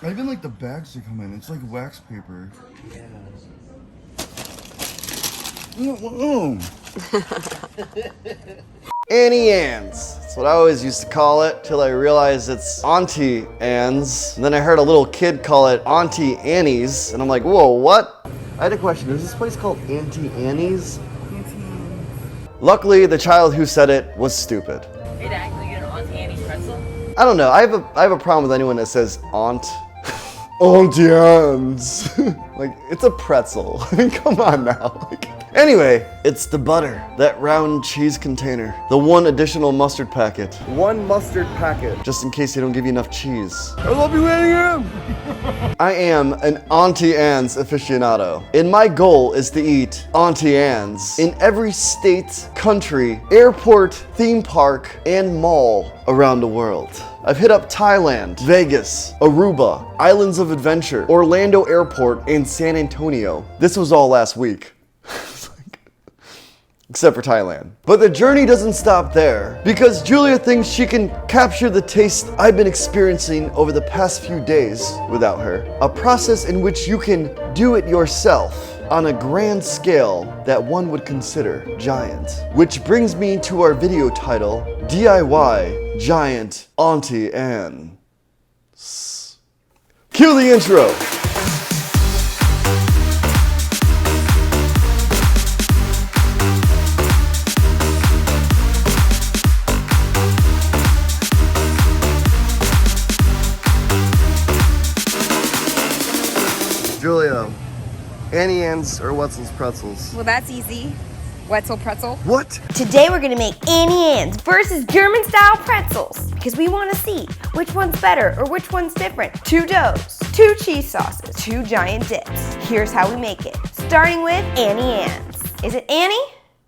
I even like the bags they come in. It's like wax paper. Yeah. Auntie Anne's. That's what I always used to call it, till I realized it's Auntie Anne's. And then I heard a little kid call it Auntie Annie's, and I'm like, whoa, what? I had a question. Is this place called Auntie Annie's? Luckily, the child who said it was stupid. Are you actually get an Auntie Annie's pretzel? I don't know. I have a problem with anyone that says aunt. Auntie Anne's. Like, it's a pretzel. I mean, come on now. Anyway, it's the butter, that round cheese container, the one additional mustard packet. One mustard packet, just in case they don't give you enough cheese. I love you, Auntie Anne. I am an Auntie Anne's aficionado, and my goal is to eat Auntie Anne's in every state, country, airport, theme park, and mall around the world. I've hit up Thailand, Vegas, Aruba, Islands of Adventure, Orlando Airport, and San Antonio. This was all last week. Except for Thailand. But the journey doesn't stop there, because Julia thinks she can capture the taste I've been experiencing over the past few days without her. A process in which you can do it yourself on a grand scale that one would consider giant. Which brings me to our video title, DIY Giant Auntie Anne. Cue the intro. Julia, Auntie Anne's or Wetzels Pretzels? Well, that's easy. Wetzels Pretzel. What? Today we're gonna make Auntie Anne's versus German-style pretzels because we want to see which one's better or which one's different. 2 doughs, 2 cheese sauces, 2 giant dips. Here's how we make it. Starting with Auntie Anne's. Is it Annie?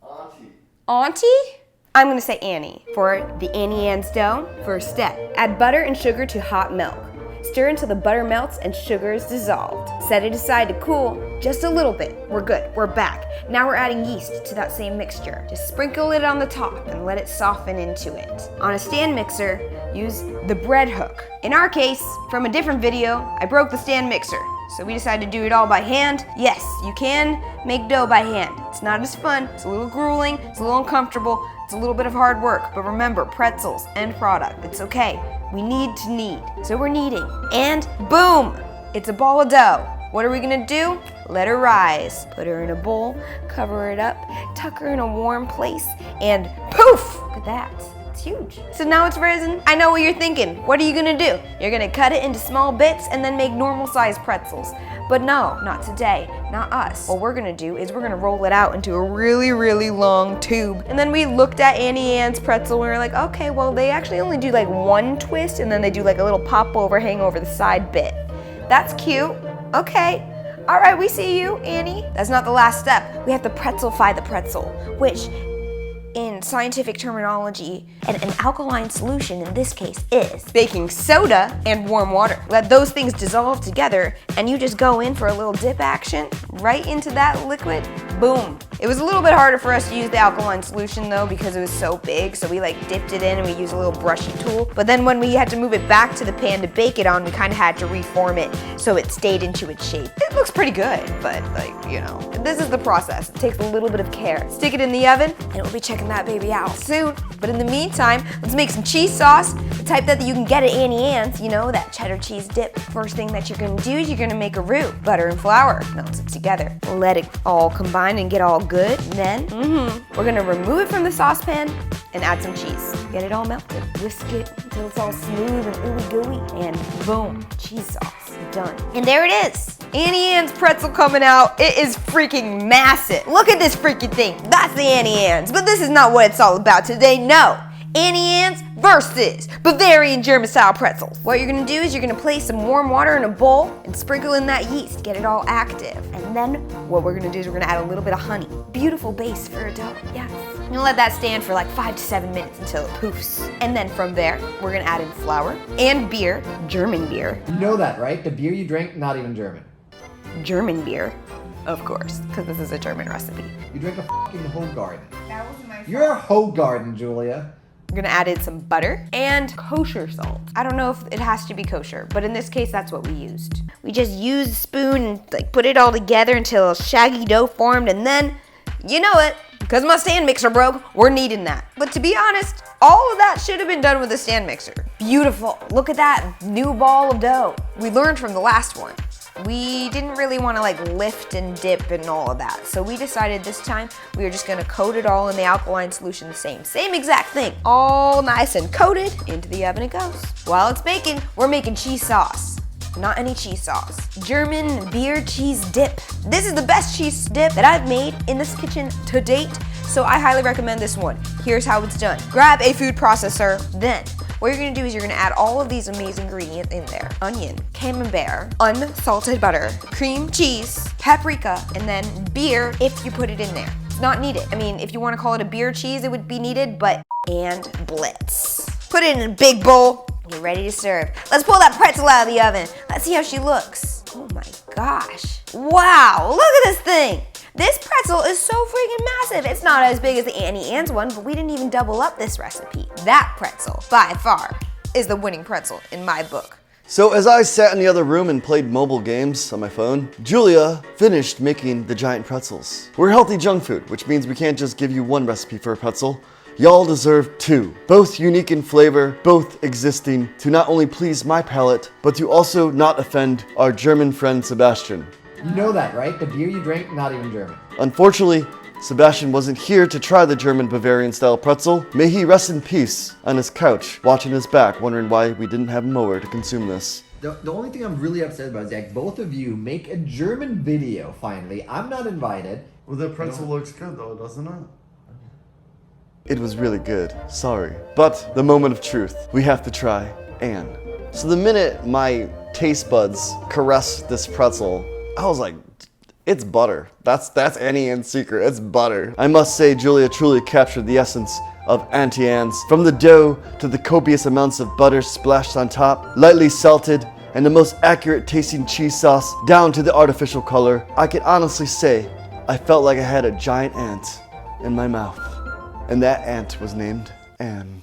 Auntie. Auntie? I'm gonna say Annie. For the Auntie Anne's dough, first step, add butter and sugar to hot milk. Stir until the butter melts and sugar is dissolved. Set it aside to cool just a little bit. We're good, we're back. Now we're adding yeast to that same mixture. Just sprinkle it on the top and let it soften into it. On a stand mixer, use the bread hook. In our case, from a different video, I broke the stand mixer. So we decided to do it all by hand. Yes, you can make dough by hand. It's not as fun, it's a little grueling, it's a little uncomfortable, it's a little bit of hard work, but remember, pretzels, end product, it's okay. We need to knead, so we're kneading. And boom, it's a ball of dough. What are we gonna do? Let her rise. Put her in a bowl, cover it up, tuck her in a warm place, and poof, look at that. It's huge. So now it's risen. I know what you're thinking. What are you gonna do? You're gonna cut it into small bits and then make normal sized pretzels. But no, not today, not us. What we're gonna do is we're gonna roll it out into a really, really long tube. And then we looked at Auntie Anne's pretzel and we were like, okay, well they actually only do like 1 twist and then they do like a little pop over, hang over the side bit. That's cute, okay. All right, we see you, Annie. That's not the last step. We have to pretzelify the pretzel, which in scientific terminology, an alkaline solution in this case is baking soda and warm water. Let those things dissolve together and you just go in for a little dip action right into that liquid, boom. It was a little bit harder for us to use the alkaline solution though because it was so big, so we like dipped it in and we used a little brushy tool. But then when we had to move it back to the pan to bake it on, we kind of had to reform it so it stayed into its shape. It looks pretty good, but like, you know, this is the process. It takes a little bit of care. Stick it in the oven and we'll be checking that baby out soon. But in the meantime, let's make some cheese sauce, the type that you can get at Auntie Anne's, you know, that cheddar cheese dip. First thing that you're gonna do is you're gonna make a roux, butter and flour, melt it together. Let it all combine and get all good. And then, we're gonna remove it from the saucepan and add some cheese. Get it all melted. Whisk it until it's all smooth and ooey gooey. And boom, cheese sauce, done. And there it is. Auntie Anne's pretzel coming out. It is freaking massive. Look at this freaking thing. That's the Auntie Anne's. But this is not what it's all about today, no. Auntie Anne's versus Bavarian German-style pretzels. What you're gonna do is you're gonna place some warm water in a bowl and sprinkle in that yeast, get it all active. And then what we're gonna do is we're gonna add a little bit of honey. Beautiful base for a dough, yes. You're gonna let that stand for like 5 to 7 minutes until it poofs. And then from there, we're gonna add in flour and beer, German beer. You know that, right? The beer you drink, not even German. German beer, of course, because this is a German recipe. You drink a fucking Hoegaarden. That was my You're a Hoegaarden, Julia. We're gonna add in some butter and kosher salt. I don't know if it has to be kosher, but in this case, that's what we used. We just used a spoon and like put it all together until a shaggy dough formed, and then, you know it, because my stand mixer broke, we're needing that. But to be honest, all of that should have been done with a stand mixer. Beautiful, look at that new ball of dough. We learned from the last one. We didn't really want to like lift and dip and all of that. So we decided this time we were just gonna coat it all in the alkaline solution the same exact thing. All nice and coated, into the oven it goes. While it's baking, we're making cheese sauce. Not any cheese sauce. German beer cheese dip. This is the best cheese dip that I've made in this kitchen to date, so I highly recommend this one. Here's how it's done. Grab a food processor, then what you're gonna do is you're gonna add all of these amazing ingredients in there. Onion, camembert, unsalted butter, cream cheese, paprika, and then beer if you put it in there. It's not needed. I mean, if you wanna call it a beer cheese, it would be needed, and blitz. Put it in a big bowl, get ready to serve. Let's pull that pretzel out of the oven. Let's see how she looks. Oh my gosh. Wow, look at this thing. This pretzel is so freaking massive. It's not as big as the Auntie Anne's one, but we didn't even double up this recipe. That pretzel, by far, is the winning pretzel in my book. So as I sat in the other room and played mobile games on my phone, Julia finished making the giant pretzels. We're healthy junk food, which means we can't just give you one recipe for a pretzel. Y'all deserve two, both unique in flavor, both existing to not only please my palate, but to also not offend our German friend Sebastian. You know that, right? The beer you drink, not even German. Unfortunately, Sebastian wasn't here to try the German Bavarian style pretzel. May he rest in peace on his couch, watching his back, wondering why we didn't have a mower to consume this. The only thing I'm really upset about is that both of you make a German video, finally. I'm not invited. Well, the pretzel looks good though, doesn't it? It was really good, sorry. But the moment of truth, we have to try Anne. So the minute my taste buds caressed this pretzel, I was like, it's butter. That's Auntie Anne's secret, it's butter. I must say Julia truly captured the essence of Auntie Anne's. From the dough to the copious amounts of butter splashed on top, lightly salted, and the most accurate tasting cheese sauce, down to the artificial color, I can honestly say I felt like I had a giant ant in my mouth. And that ant was named Anne.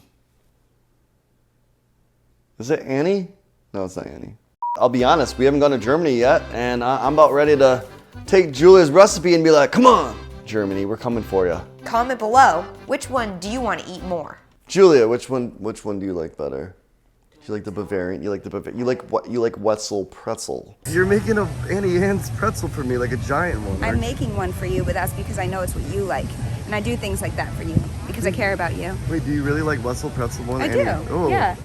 Is it Annie? No, it's not Annie. I'll be honest, we haven't gone to Germany yet, and I'm about ready to take Julia's recipe and be like, come on, Germany, we're coming for you. Comment below, which one do you want to eat more? Julia, which one do you like better? You like the Bavarian? You like what? You like Wetzels Pretzel? You're making a Auntie Anne's pretzel for me, like a giant one. I'm making one for you, but that's because I know it's what you like. And I do things like that for you because I care about you. Wait, do you really like Wetzels Pretzel more than I do, Annie? Oh. yeah.